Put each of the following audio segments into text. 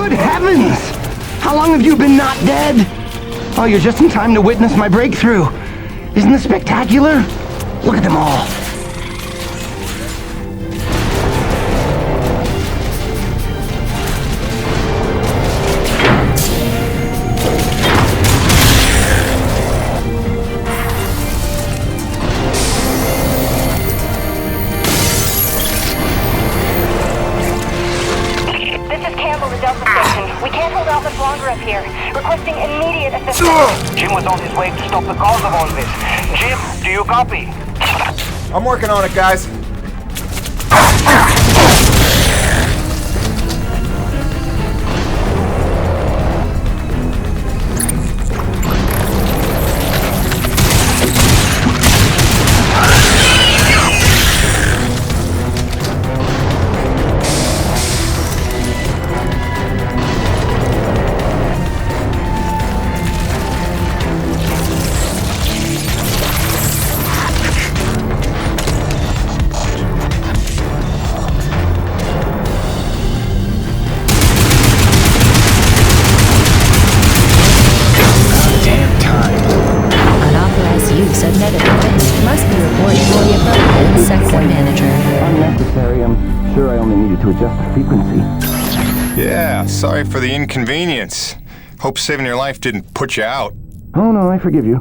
Good heavens! How long have you been not dead? Oh, you're just in time to witness my breakthrough. Isn't this spectacular? Look at them all. We can't hold out much longer up here. Requesting immediate assistance. Jim was on his way to stop the cause of all this. Jim, do you copy? I'm working on it, guys. Adjust the frequency. Yeah, sorry for the inconvenience. Hope saving your life didn't put you out. Oh no, I forgive you.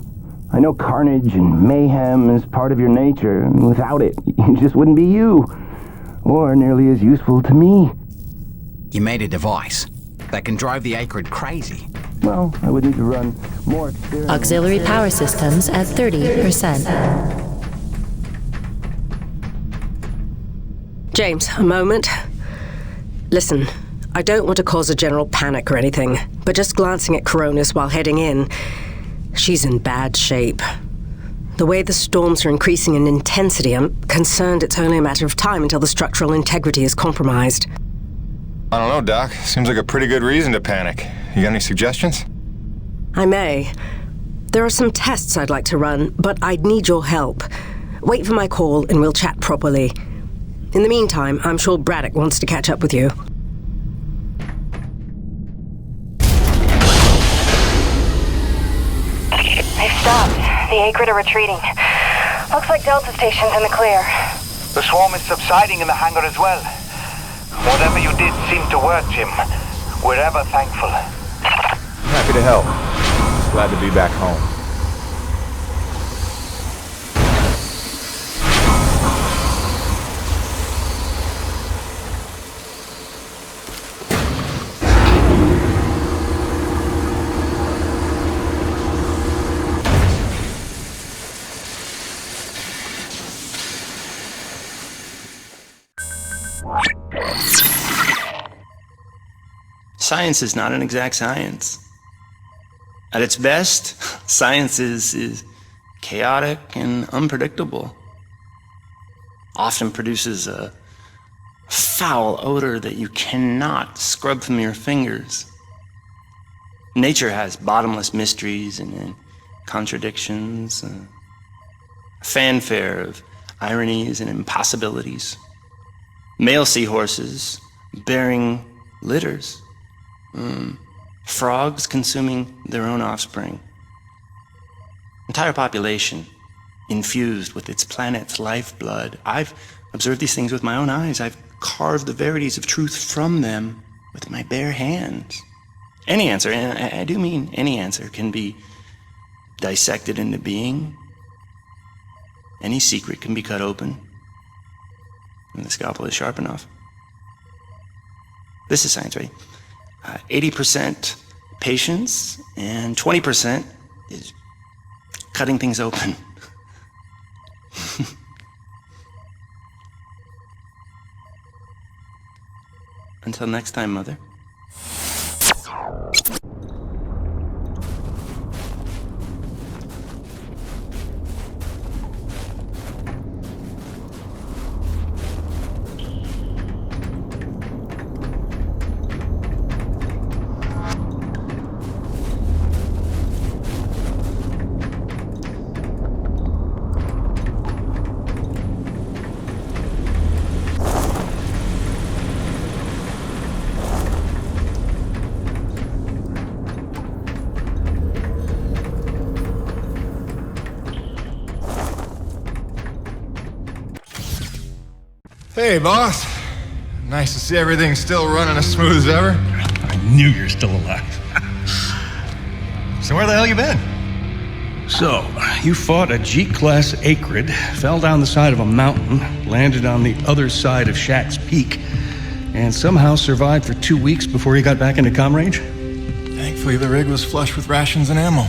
I know carnage and mayhem is part of your nature, and without it, you just wouldn't be you. Or nearly as useful to me. You made a device that can drive the Acrid crazy. Well, I would need to run more experiments. Auxiliary power systems at 30%. James, a moment. Listen, I don't want to cause a general panic or anything, but just glancing at Coronis while heading in, she's in bad shape. The way the storms are increasing in intensity, I'm concerned it's only a matter of time until the structural integrity is compromised. I don't know, Doc. Seems like a pretty good reason to panic. You got any suggestions? I may. There are some tests I'd like to run, but I'd need your help. Wait for my call and we'll chat properly. In the meantime, I'm sure Braddock wants to catch up with you. They've stopped. The Acrid are retreating. Looks like Delta Station's in the clear. The swarm is subsiding in the hangar as well. Whatever you did seemed to work, Jim. We're ever thankful. I'm happy to help. Just glad to be back home. Science is not an exact science. At its best, science is chaotic and unpredictable. Often produces a foul odor that you cannot scrub from your fingers. Nature has bottomless mysteries and contradictions, a fanfare of ironies and impossibilities. Male seahorses bearing litters. Frogs consuming their own offspring. Entire population infused with its planet's lifeblood. I've observed these things with my own eyes. I've carved the verities of truth from them with my bare hands. Any answer, and I do mean any answer, can be dissected into being. Any secret can be cut open when the scalpel is sharp enough. This is science, right? 80% patience and 20% is cutting things open. Until next time, Mother. Hey, boss. Nice to see everything still running as smooth as ever. I knew you're still alive. So where the hell you been? So, you fought a G-class acrid, fell down the side of a mountain, landed on the other side of Shack's Peak, and somehow survived for 2 weeks before you got back into comm range? Thankfully, the rig was flush with rations and ammo.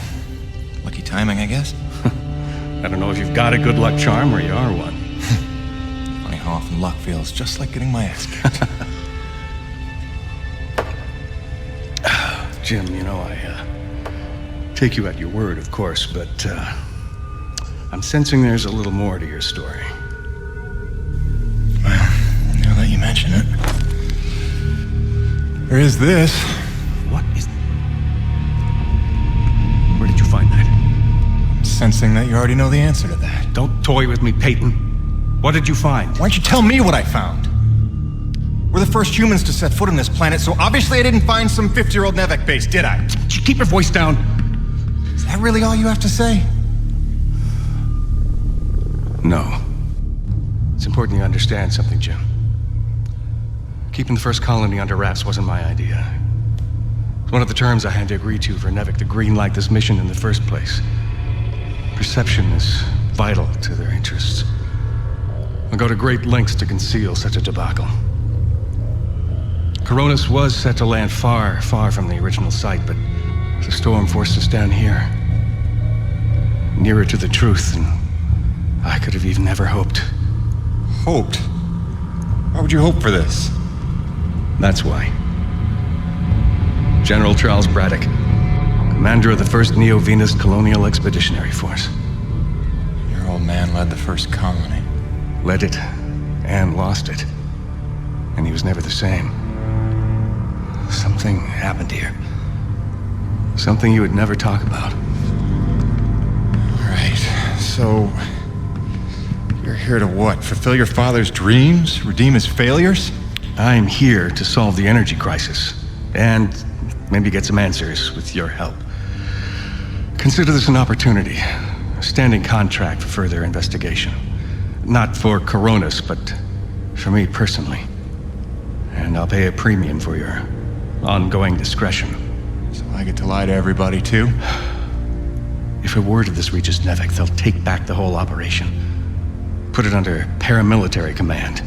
Lucky timing, I guess. I don't know if you've got a good luck charm or you are one. Funny how often luck feels just like getting my ass kicked. Jim, you know, I take you at your word, of course, but I'm sensing there's a little more to your story. Well, now that you mention it, there is this. What is... Where did you find that? I'm sensing that you already know the answer to that. Don't toy with me, Peyton. What did you find? Why don't you tell me what I found? We're the first humans to set foot on this planet, so obviously I didn't find some 50-year-old Nevek base, did I? Keep your voice down. Is that really all you have to say? No. It's important you understand something, Jim. Keeping the first colony under wraps wasn't my idea. It's one of the terms I had to agree to for Nevek to greenlight this mission in the first place. Perception is vital to their interests. I'll go to great lengths to conceal such a debacle. Coronis was set to land far, far from the original site, but the storm forced us down here. Nearer to the truth than I could have even ever hoped. Hoped? Why would you hope for this? That's why. General Charles Braddock, commander of the 1st Neo-Venus Colonial Expeditionary Force. Your old man led the first colony. Led it, and lost it. And he was never the same. Something happened here. Something you would never talk about. All right, so... you're here to what? Fulfill your father's dreams? Redeem his failures? I'm here to solve the energy crisis. And maybe get some answers with your help. Consider this an opportunity. A standing contract for further investigation. Not for Coronis, but for me personally. And I'll pay a premium for your ongoing discretion. So I get to lie to everybody, too? If a word of this reaches Nevek, they'll take back the whole operation. Put it under paramilitary command.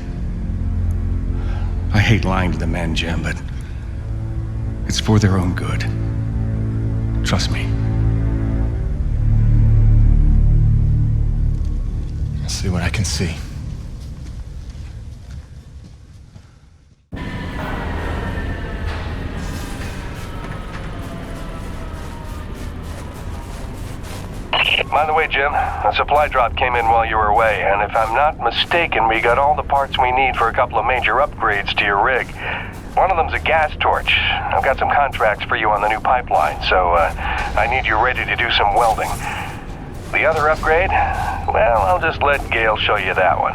I hate lying to the men, Jim, but it's for their own good. Trust me. I'll see what I can see. By the way, Jim, a supply drop came in while you were away, and if I'm not mistaken, we got all the parts we need for a couple of major upgrades to your rig. One of them's a gas torch. I've got some contracts for you on the new pipeline, so I need you ready to do some welding. The other upgrade? Well, I'll just let Gale show you that one.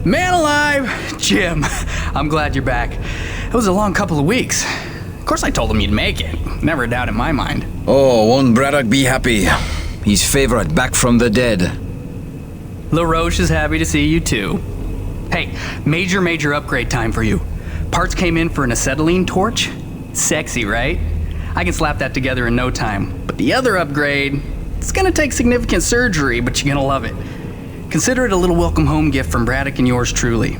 Man alive! Jim, I'm glad you're back. It was a long couple of weeks. Of course I told him you'd make it. Never a doubt in my mind. Oh, won't Braddock be happy? His favorite back from the dead. LaRoche is happy to see you too. Hey, major upgrade time for you. Parts came in for an acetylene torch. Sexy, right? I can slap that together in no time. But the other upgrade, it's gonna take significant surgery, but you're gonna love it. Consider it a little welcome home gift from Braddock and yours truly.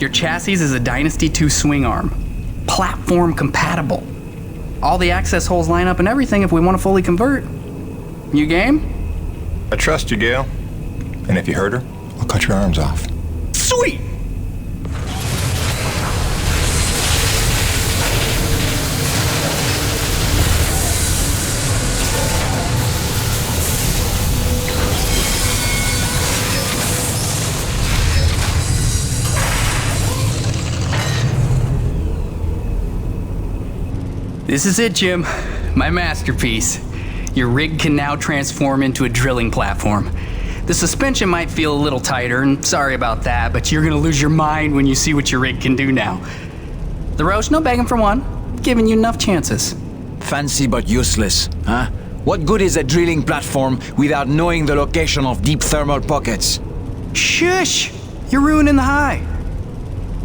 Your chassis is a Dynasty 2 swing arm. Platform compatible. All the access holes line up and everything if we want to fully convert. You game? I trust you, Gale. And if you hurt her, I'll cut your arms off. Sweet! This is it, Jim. My masterpiece. Your rig can now transform into a drilling platform. The suspension might feel a little tighter, and sorry about that, but you're gonna lose your mind when you see what your rig can do now. LaRoche, no begging for one. Giving you enough chances. Fancy but useless, huh? What good is a drilling platform without knowing the location of deep thermal pockets? Shush! You're ruining the high.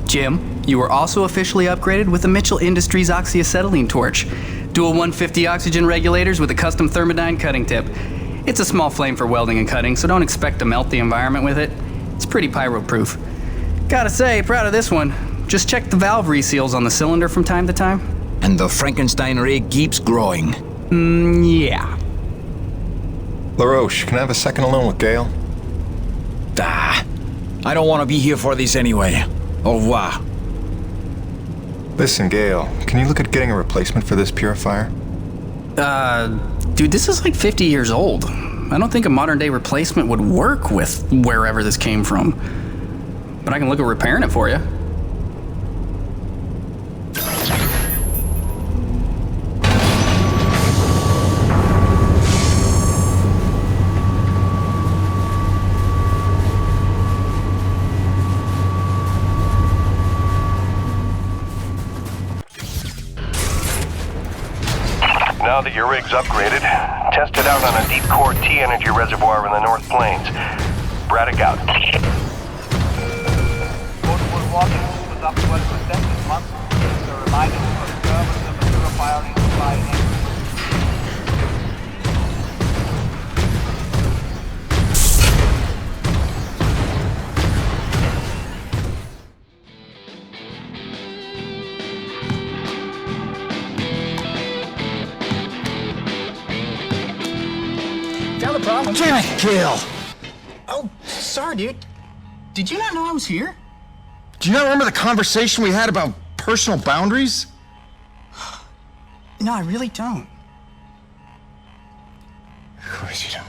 Jim, you were also officially upgraded with the Mitchell Industries oxyacetylene torch. Dual 150 oxygen regulators with a custom thermodyne cutting tip. It's a small flame for welding and cutting, so don't expect to melt the environment with it. It's pretty pyro-proof. Gotta say, proud of this one. Just check the valve reseals on the cylinder from time to time. And the Frankenstein rig keeps growing. Yeah. LaRoche, can I have a second alone with Gale? I don't want to be here for this anyway. Au revoir. Listen, Gale, can you look at getting a replacement for this purifier? Dude, this is like 50 years old. I don't think a modern day replacement would work with wherever this came from. But I can look at repairing it for you. Now that your rig's upgraded, test it out on a deep core T-energy reservoir in the North Plains. Braddock out. Multiple walking was up 12% this month. The reminders for the servers of the purifier in supply and Found the problem. Damn it, Gale! Oh, sorry, dude. Did you not know I was here? Do you not remember the conversation we had about personal boundaries? No, I really don't. Of course you don't.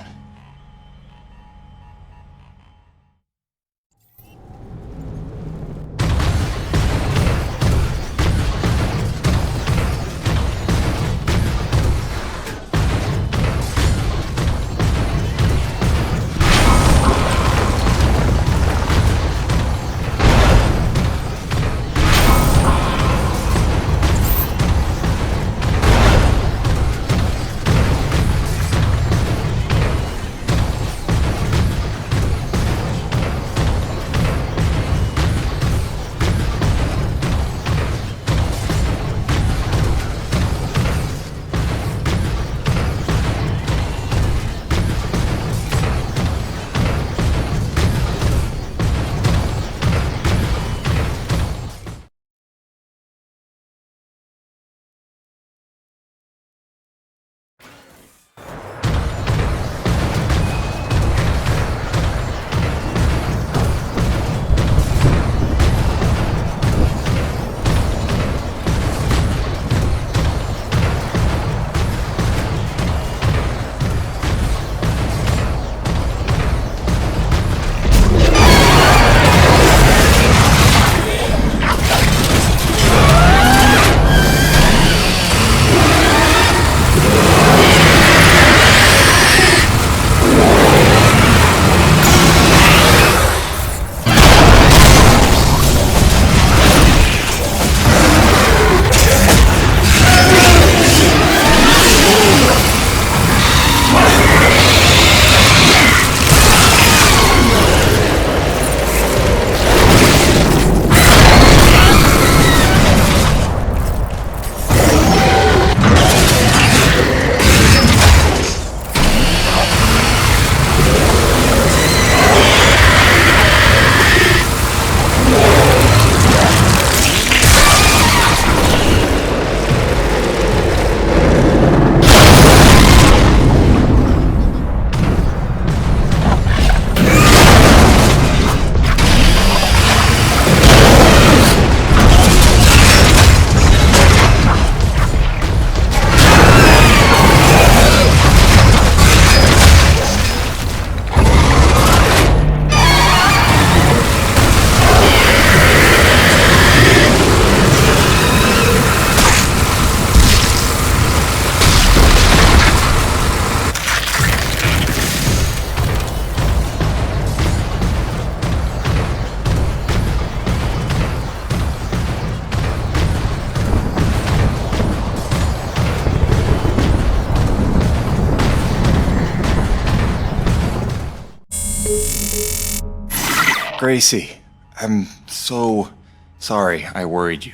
Gracie, I'm so sorry I worried you.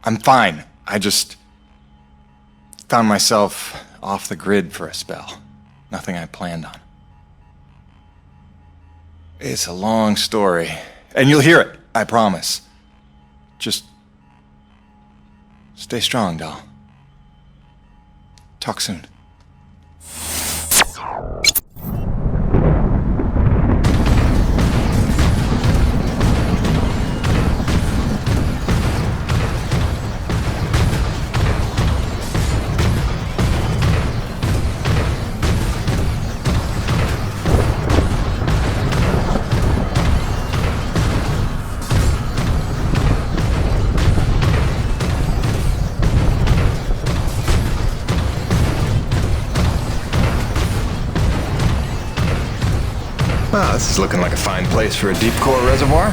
I'm fine. I just found myself off the grid for a spell. Nothing I planned on. It's a long story, and you'll hear it, I promise. Just stay strong, doll. Talk soon. Ah, this is looking like a fine place for a deep core reservoir.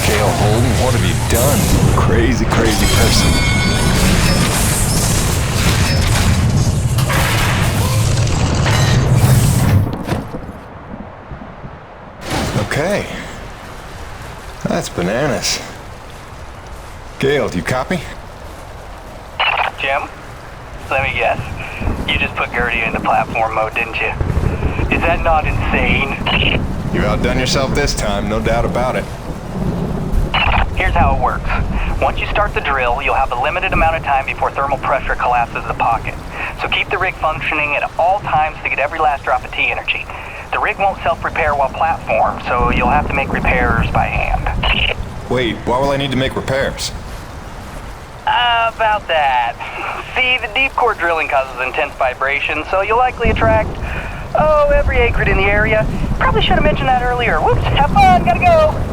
Gail Holden, what have you done? Crazy, crazy person. Okay. That's bananas. Gail, do you copy? Jim? Let me guess. You just put Gertie into platform mode, didn't you? Is that not insane? You outdone yourself this time, no doubt about it. Here's how it works. Once you start the drill, you'll have a limited amount of time before thermal pressure collapses the pocket. So keep the rig functioning at all times to get every last drop of T energy. The rig won't self-repair while platformed, so you'll have to make repairs by hand. Wait, why will I need to make repairs? About that. See, the deep core drilling causes intense vibration, so you'll likely attract, every acrid in the area. Probably should have mentioned that earlier. Whoops, have fun, gotta go!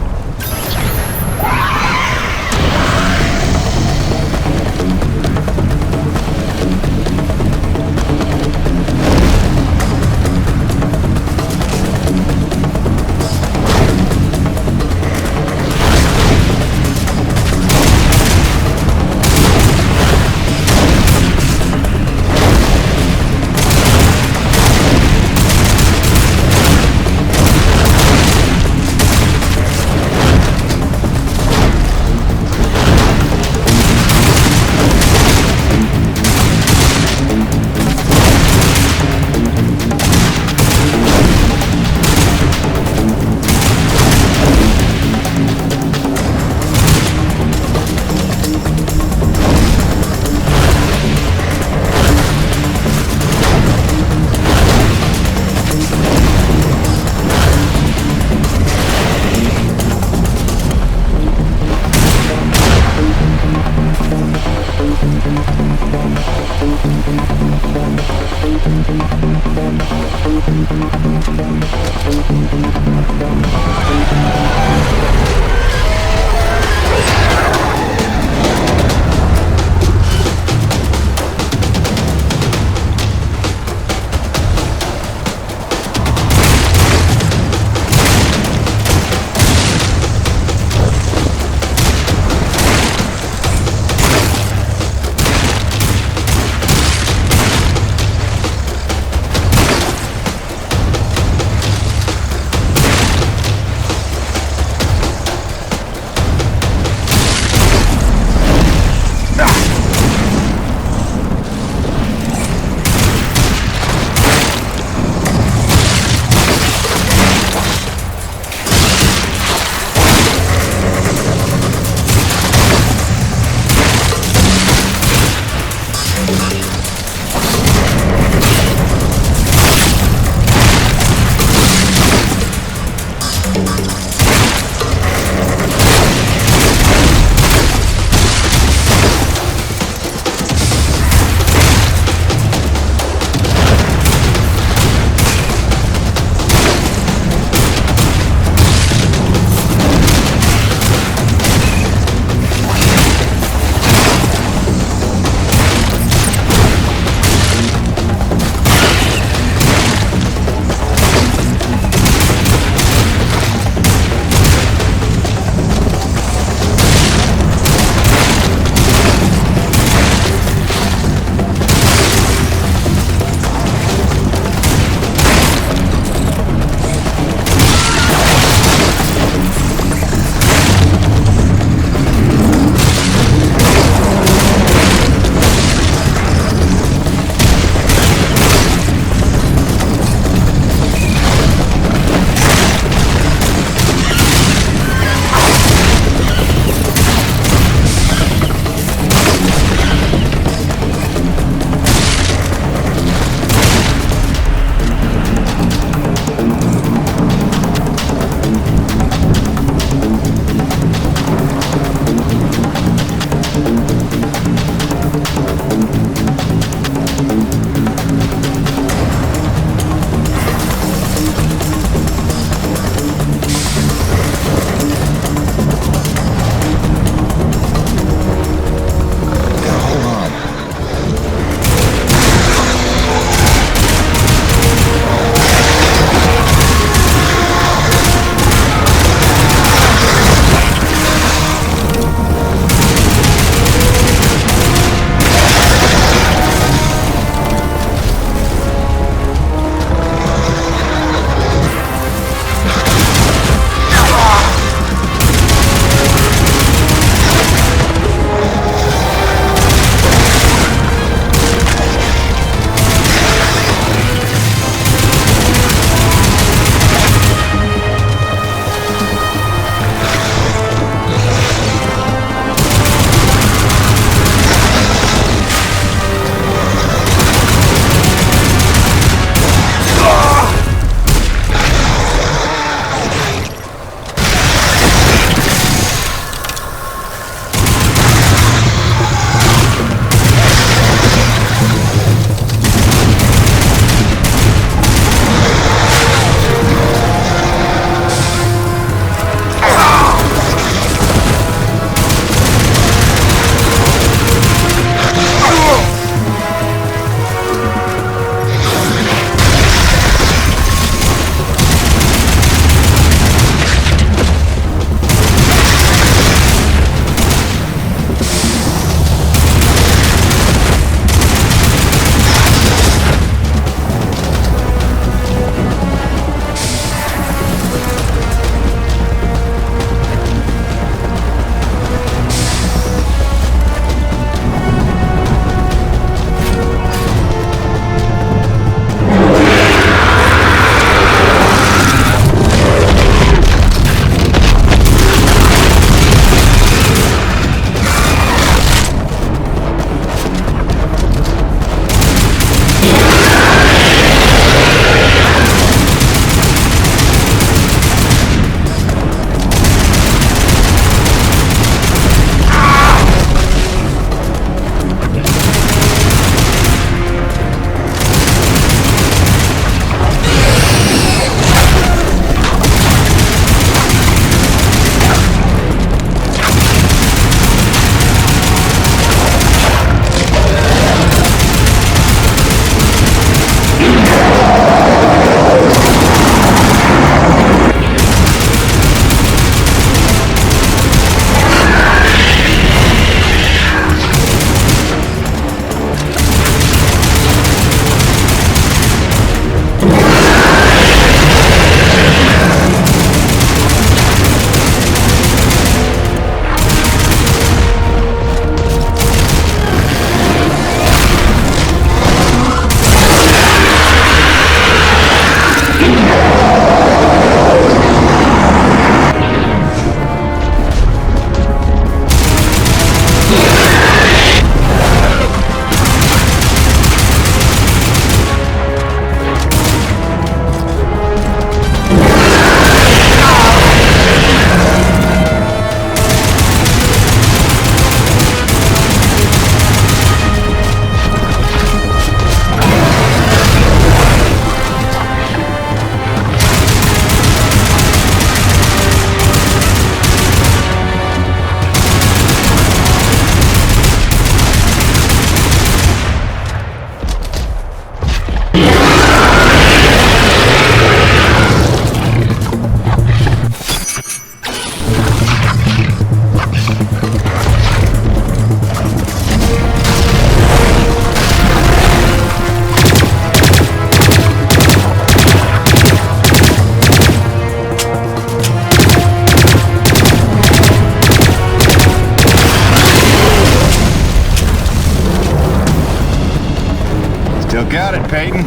Got it, Peyton.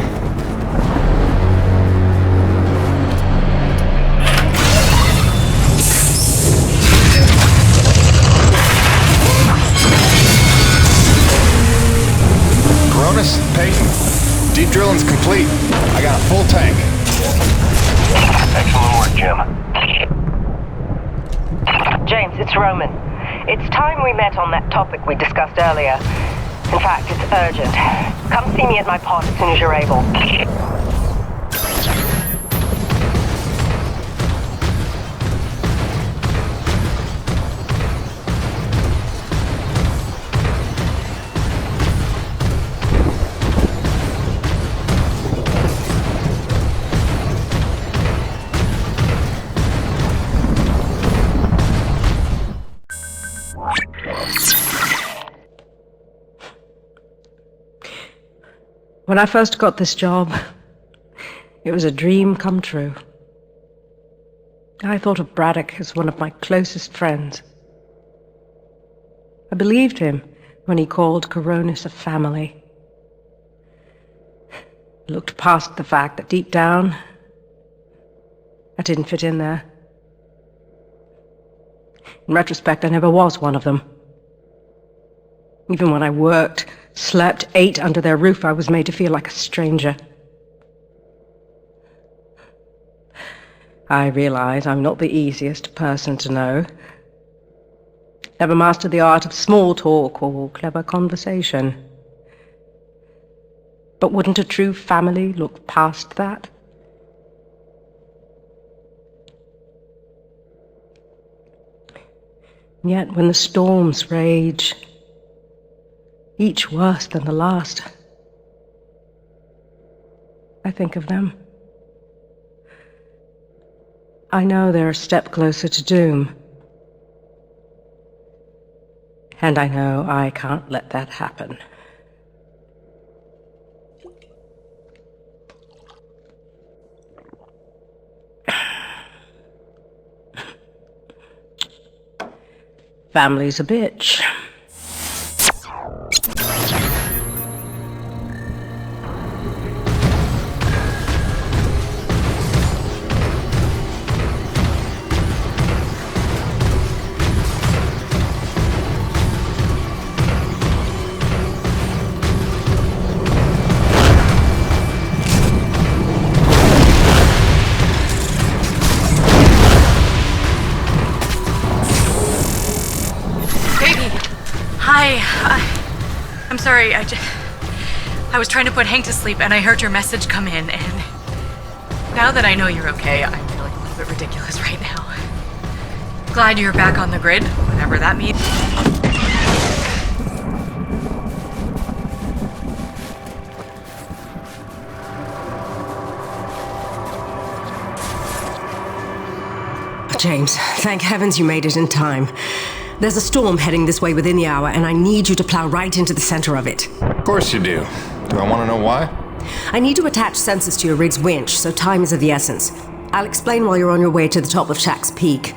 Cronus, Peyton. Deep drilling's complete. I got a full tank. Excellent work, Jim. James, it's Roman. It's time we met on that topic we discussed earlier. In fact, it's urgent. Come see me at my pod as soon as you're able. When I first got this job, it was a dream come true. I thought of Braddock as one of my closest friends. I believed him when he called Coronis a family. I looked past the fact that deep down, I didn't fit in there. In retrospect, I never was one of them. Even when I worked, slept, ate under their roof, I was made to feel like a stranger. I realize I'm not the easiest person to know. Never mastered the art of small talk or clever conversation. But wouldn't a true family look past that? Yet when the storms rage, each worse than the last, I think of them. I know they're a step closer to doom. And I know I can't let that happen. Family's a bitch. I'm sorry, I was trying to put Hank to sleep and I heard your message come in, and now that I know you're okay, I'm feeling a little bit ridiculous right now. Glad you're back on the grid, whatever that means. James, thank heavens you made it in time. There's a storm heading this way within the hour, and I need you to plow right into the center of it. Of course you do. Do I want to know why? I need to attach sensors to your rig's winch, so time is of the essence. I'll explain while you're on your way to the top of Shack's Peak.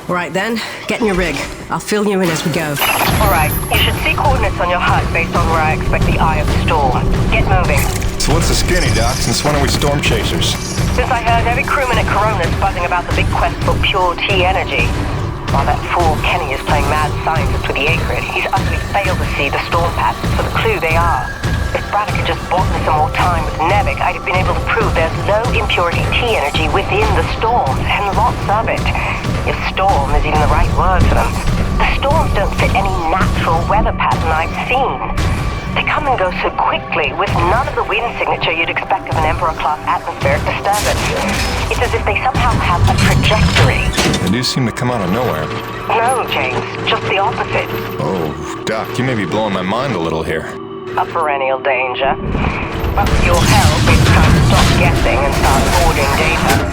All right then, get in your rig. I'll fill you in as we go. All right, you should see coordinates on your HUD based on where I expect the eye of the storm. Get moving. So what's the skinny, Doc? Since when are we storm chasers? Since I heard every crewman at Corona's buzzing about the big quest for pure T energy. While that fool Kenny is playing mad scientist with the Acrid, he's utterly failed to see the storm patterns for the clue they are. If Braddock had just bought me some more time with Nevik, I'd have been able to prove there's low impurity T energy within the storms, and lots of it. If storm is even the right word for them. The storms don't fit any natural weather pattern I've seen. They come and go so quickly, with none of the wind signature you'd expect of an Emperor-class atmospheric disturbance. It's as if they somehow have a trajectory. They do seem to come out of nowhere. No, James, just the opposite. Oh, Doc, you may be blowing my mind a little here. A perennial danger. But with your help, it's time to stop guessing and start forwarding data.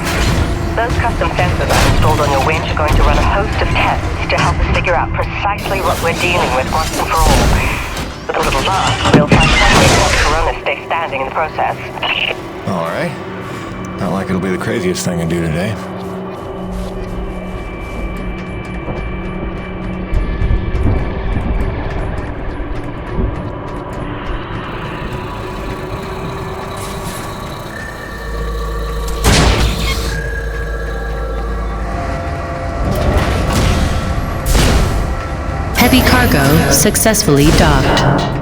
Those custom sensors I've installed on your winch are going to run a host of tests to help us figure out precisely what we're dealing with once and for all. With a little luck, we'll find some way to help Corona stay standing in the process. All right. Not like it'll be the craziest thing I do today. Heavy cargo successfully docked.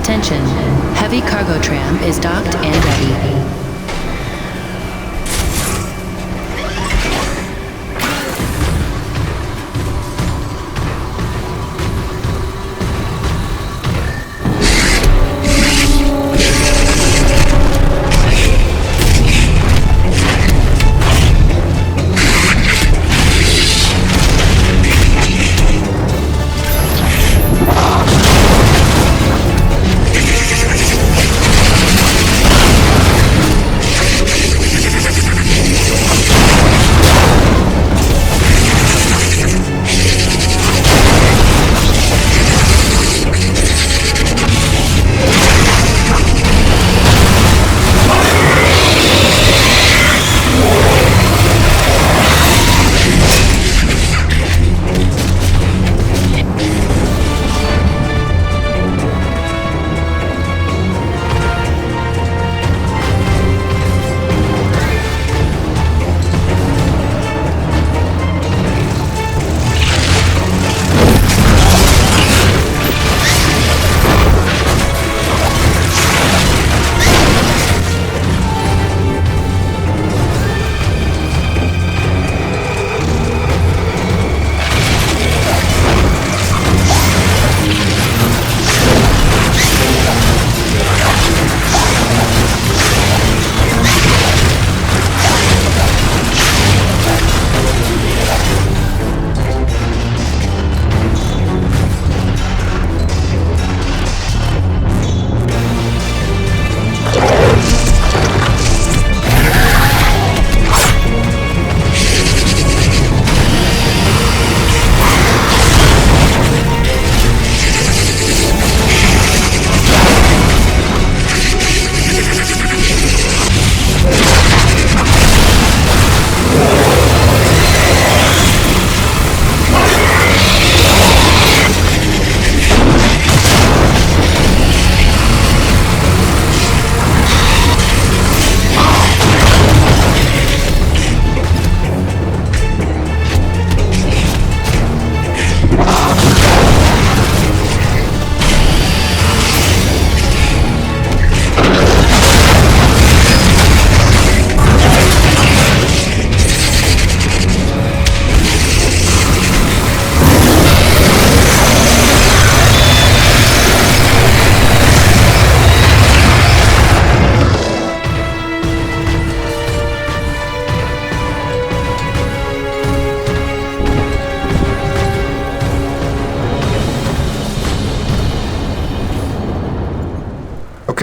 Attention, heavy cargo tram is docked and ready.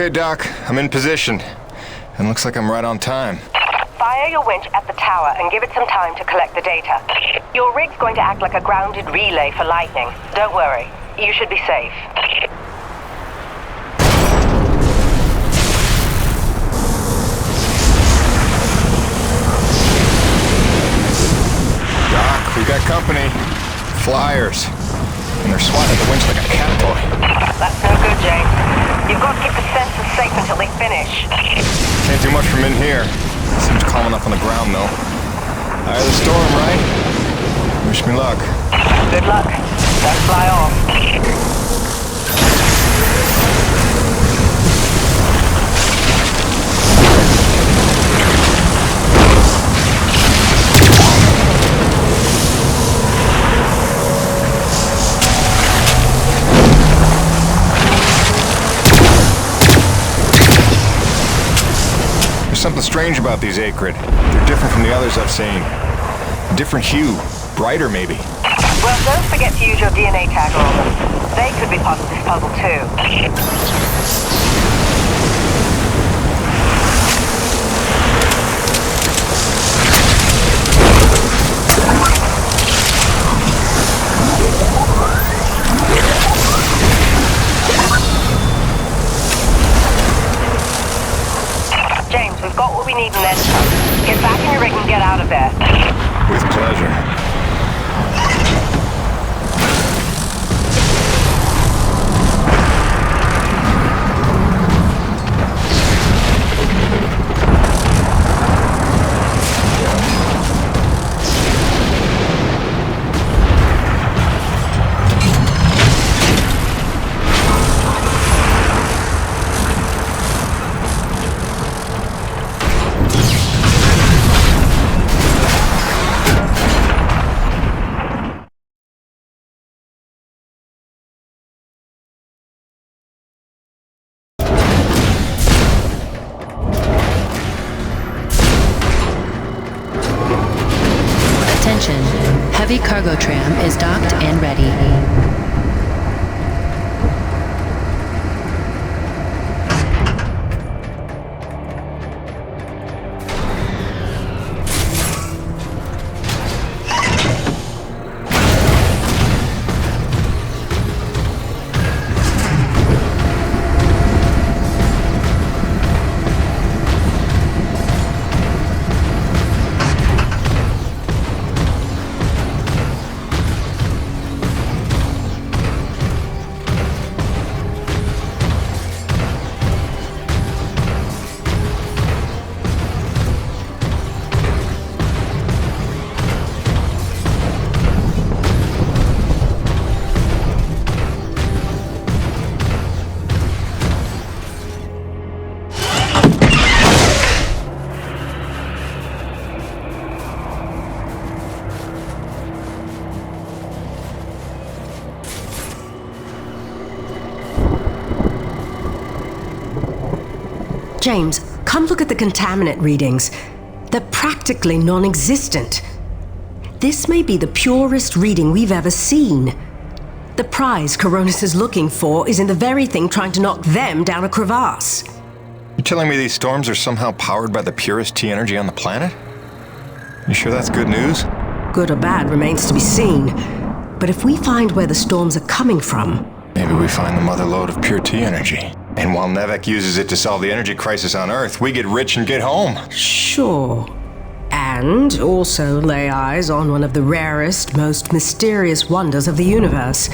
Okay, Doc, I'm in position. And looks like I'm right on time. Fire your winch at the tower and give it some time to collect the data. Your rig's going to act like a grounded relay for lightning. Don't worry, you should be safe. Doc, we got company. Flyers. And they're swatting at the winch like a catboy. That's no good, James. You've got to keep the sensors safe until they finish. Can't do much from in here. Seems calm enough on the ground, though. Eye of the storm, right? Wish me luck. Good luck. Don't fly off. There's something strange about these Acrid. They're different from the others I've seen. A different hue. Brighter, maybe. Well, don't forget to use your DNA tagger on them. They could be part of this puzzle, too. James, we've got what we need in this. Get back in your rig and get out of there. With pleasure. heavy cargo tram is docked and ready. James, come look at the contaminant readings. They're practically non-existent. This may be the purest reading we've ever seen. The prize Coronis is looking for is in the very thing trying to knock them down a crevasse. You're telling me these storms are somehow powered by the purest T energy on the planet? You sure that's good news? Good or bad remains to be seen. But if we find where the storms are coming from... Maybe we find the mother lode of pure T energy. And while Nevek uses it to solve the energy crisis on Earth, we get rich and get home. Sure. And also lay eyes on one of the rarest, most mysterious wonders of the universe.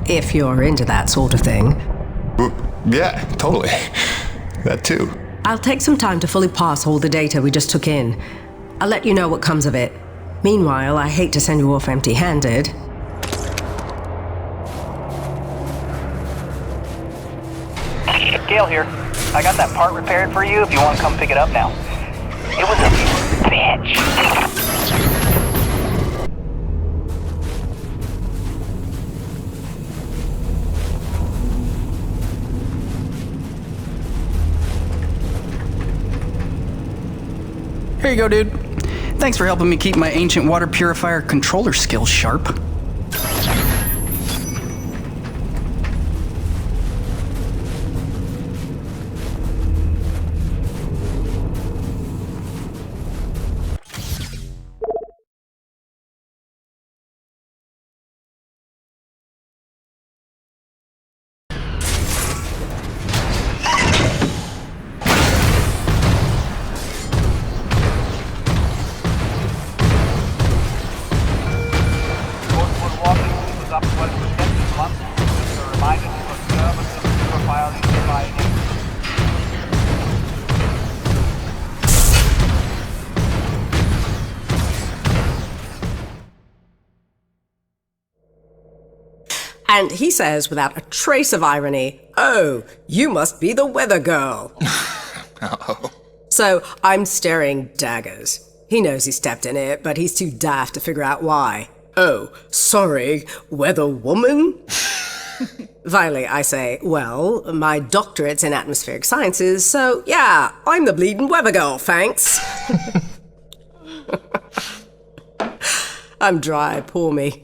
If you're into that sort of thing. Yeah, totally. That too. I'll take some time to fully parse all the data we just took in. I'll let you know what comes of it. Meanwhile, I hate to send you off empty-handed. Gale here. I got that part repaired for you if you want to come pick it up now. It was a bitch. Here you go, dude. Thanks for helping me keep my ancient water purifier controller skills sharp. And he says, without a trace of irony, "Oh, you must be the weather girl." Oh. So I'm staring daggers. He knows he stepped in it, but he's too daft to figure out why. "Oh, sorry, weather woman?" Finally, I say, "Well, my doctorate's in atmospheric sciences, so yeah, I'm the bleeding weather girl, thanks." I'm dry, poor me.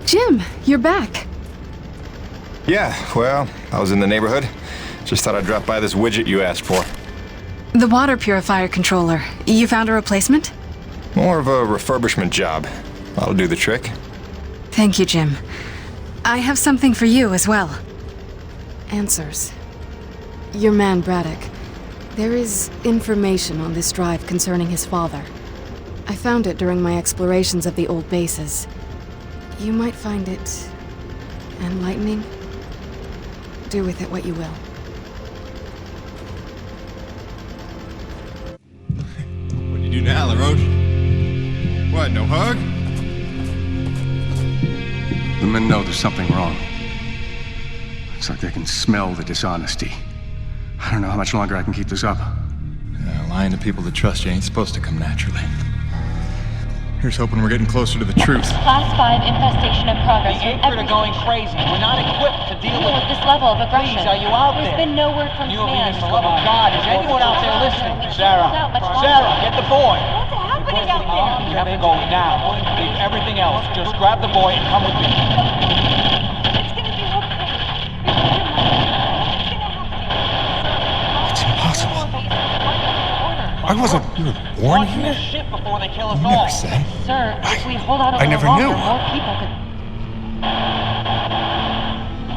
Jim, you're back. Yeah, well, I was in the neighborhood. Just thought I'd drop by this widget you asked for. The water purifier controller. You found a replacement? More of a refurbishment job. That'll do the trick. Thank you, Jim. I have something for you as well. Answers. Your man, Braddock. There is information on this drive concerning his father. I found it during my explorations of the old bases. You might find it enlightening. Do with it what you will. What do you do now, LaRoche? What, no hug? The men know there's something wrong. It's like they can smell the dishonesty. I don't know how much longer I can keep this up. Lying to people that trust you ain't supposed to come naturally. Here's hoping we're getting closer to the truth. Class 5 infestation in progress. The Acrid are going crazy. We're not equipped to deal with this level of aggression. Please, are you out There's there? been no word from command. For the love of God, is anyone out there listening? Sarah, get the boy. What's happening out there? You have to go now. Leave everything else. Just grab the boy and come with me. It's gonna be okay. It's impossible. I wasn't born here. Shit before they kill us You all. never said. Sir, if we hold out a I little never longer, knew. more people could...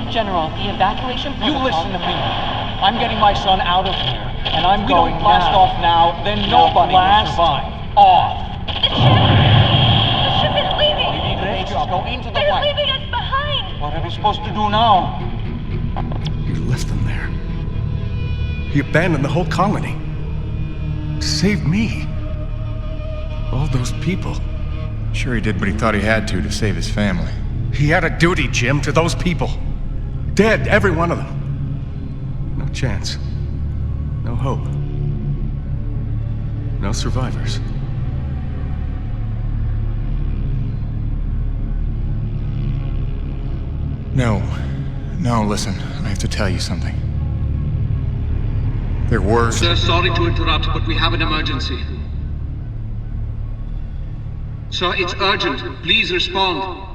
General, the evacuation You protocol... listen to me. I'm getting my son out of here, and I'm We going don't blast now. off now, then nobody will survive. Off. The ship is leaving! Go into the They're light. leaving us behind! What are we supposed to do now? He left them there. He abandoned the whole colony. Saved me. All those people. Sure he did what he thought he had to save his family. He had a duty, Jim, to those people. Dead, every one of them. No chance. No hope. No survivors. No, listen. I have to tell you something. There were... Sir, sorry to interrupt, but we have an emergency. Sir, it's urgent. Please respond.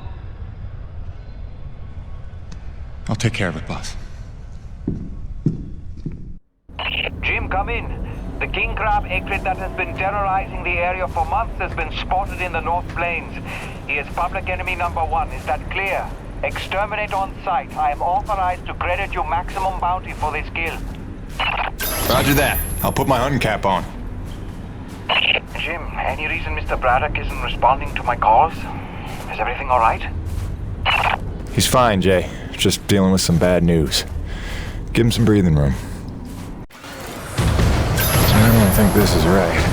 I'll take care of it, boss. Jim, come in. The king crab acrid that has been terrorizing the area for months has been spotted in the North Plains. He is public enemy #1. Is that clear? Exterminate on sight. I am authorized to credit you maximum bounty for this kill. Roger that. I'll put my hunting cap on. Jim, any reason Mr. Braddock isn't responding to my calls? Is everything all right? He's fine, Jay. Just dealing with some bad news. Give him some breathing room. I don't think this is right.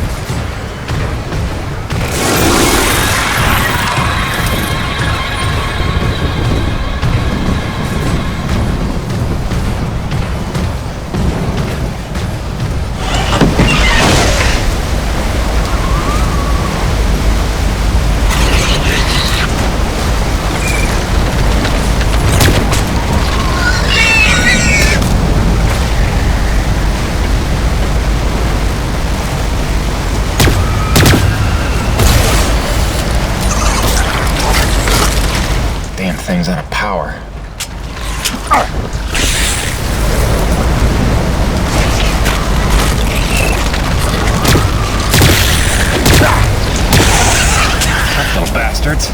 Damn thing's out of power. Little bastards.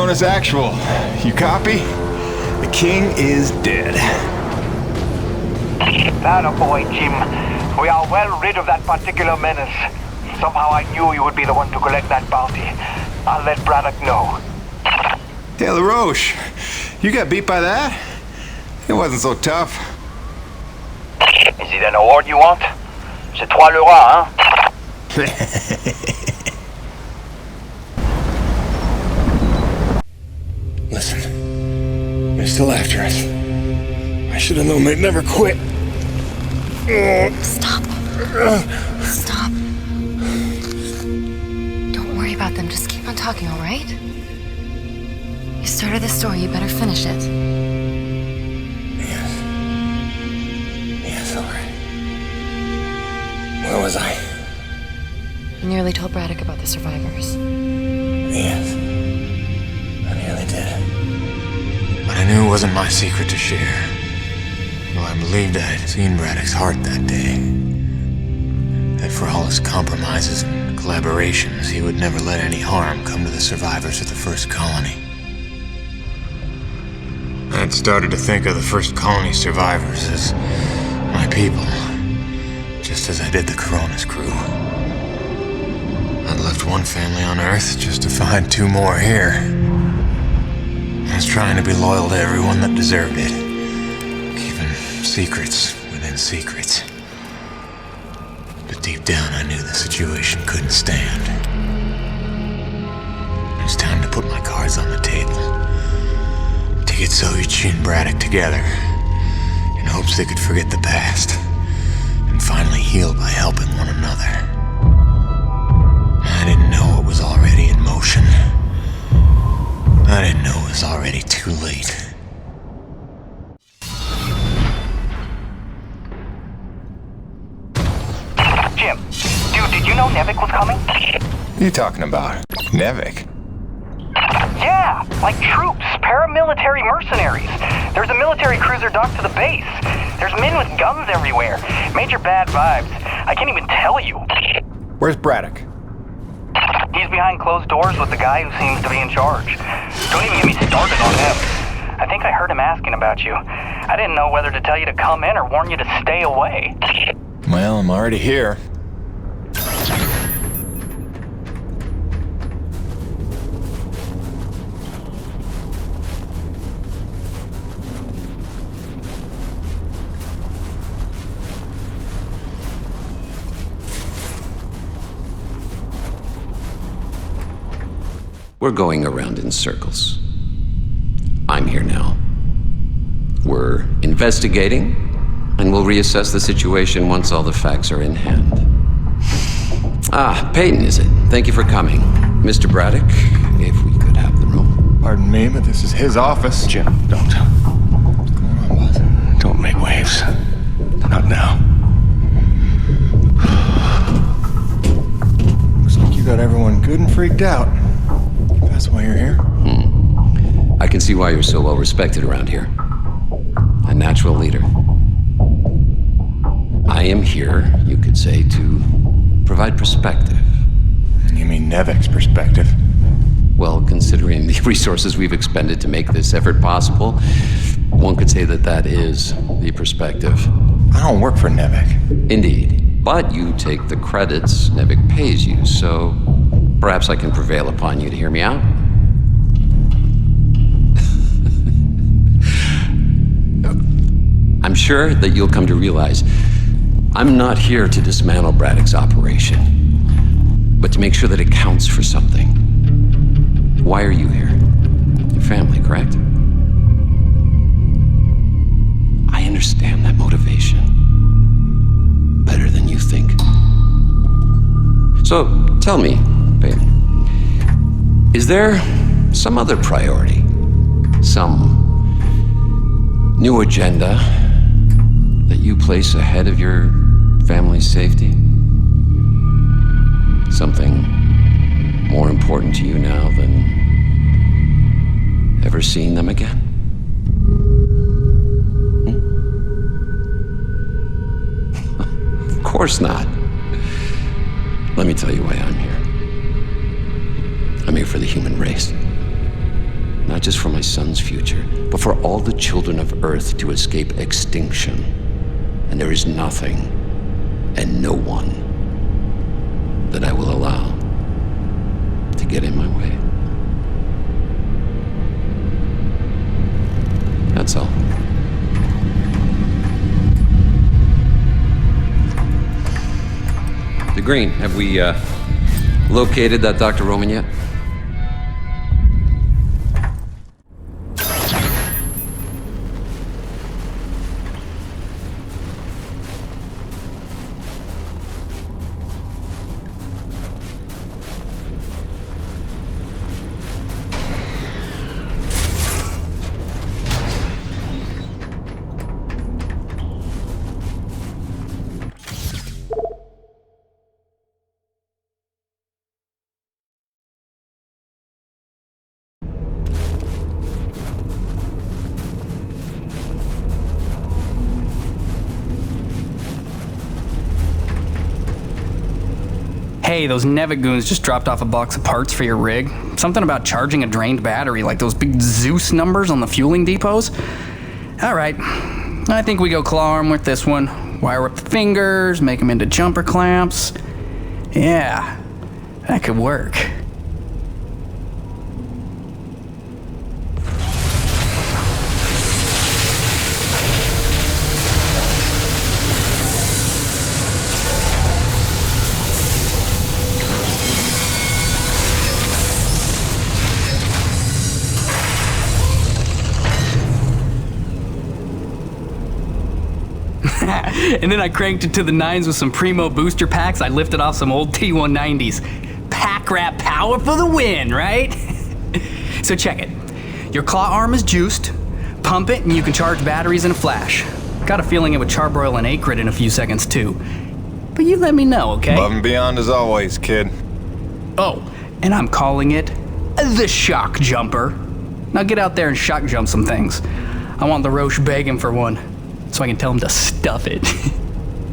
Corona's actual. You copy? The king is dead. That boy, Jim. We are well rid of that particular menace. Somehow I knew you would be the one to collect that bounty. I'll let Braddock know. Hey, LaRoche, you got beat by that? It wasn't so tough. Is it an award you want? C'est toi le roi, hein? Listen, they're still after us. I should have known they'd never quit. Stop. Stop. Don't worry about them. Just keep on talking, all right? You started this story. You better finish it. Yes, all right. Where was I? You nearly told Braddock about the survivors. Yes. I nearly did. But I knew it wasn't my secret to share. Though I believed I had seen Braddock's heart that day. That for all his compromises and collaborations, he would never let any harm come to the survivors of the first colony. I had started to think of the first colony survivors as my people, just as I did the Corona's crew. I'd left one family on Earth just to find two more here. I was trying to be loyal to everyone that deserved it, keeping secrets within secrets. But deep down I knew the situation couldn't stand. It was time to put my cards on the table. To get Soichi and Braddock together, in hopes they could forget the past, and finally heal by helping one another. I didn't know it was already in motion. I didn't know it was already too late. Jim, dude, did you know Nevik was coming? What are you talking about? Nevik? Yeah, like troops, paramilitary mercenaries. There's a military cruiser docked to the base. There's men with guns everywhere. Major bad vibes. I can't even tell you. Where's Braddock? He's behind closed doors with the guy who seems to be in charge. Don't even get me started on him. I think I heard him asking about you. I didn't know whether to tell you to come in or warn you to stay away. Well, I'm already here. We're going around in circles. I'm here now. We're investigating, and we'll reassess the situation once all the facts are in hand. Ah, Peyton, is it? Thank you for coming. Mr. Braddock, if we could have the room. Pardon me, but this is his office. Jim, don't. What's going on, boss? Don't make waves. Not now. Looks like you got everyone good and freaked out. That's why you're here? I can see why you're so well respected around here. A natural leader. I am here, you could say, to provide perspective. You mean Nevik's perspective? Well, considering the resources we've expended to make this effort possible, one could say that that is the perspective. I don't work for Nevik. Indeed. But you take the credits Nevik pays you, so perhaps I can prevail upon you to hear me out. I'm sure that you'll come to realize I'm not here to dismantle Braddock's operation, but to make sure that it counts for something. Why are you here? Your family, correct? I understand that motivation better than you think. So, tell me, Peyton, is there some other priority? Some new agenda that you place ahead of your family's safety? Something more important to you now than ever seeing them again? Of course not. Let me tell you why I'm here. I'm here for the human race. not just for my son's future, but for all the children of Earth to escape extinction. And there is nothing and no one that I will allow to get in my way. That's all. The Green, have we located that Dr. Roman yet? Hey, those Nevik goons just dropped off a box of parts for your rig. Something about charging a drained battery, like those big Zeus numbers on the fueling depots. Alright, I think we go claw arm with this one. Wire up the fingers, make them into jumper clamps. Yeah, that could work. And then I cranked it to the nines with some primo booster packs I lifted off some old T190s. Pack rat power for the win, right? So check it. Your claw arm is juiced, pump it and you can charge batteries in a flash. Got a feeling it would charbroil an acrid in a few seconds too. But you let me know, okay? Above and beyond as always, kid. Oh, and I'm calling it the shock jumper. Now get out there and shock jump some things. I want the Roche begging for one, so I can tell him to stuff it.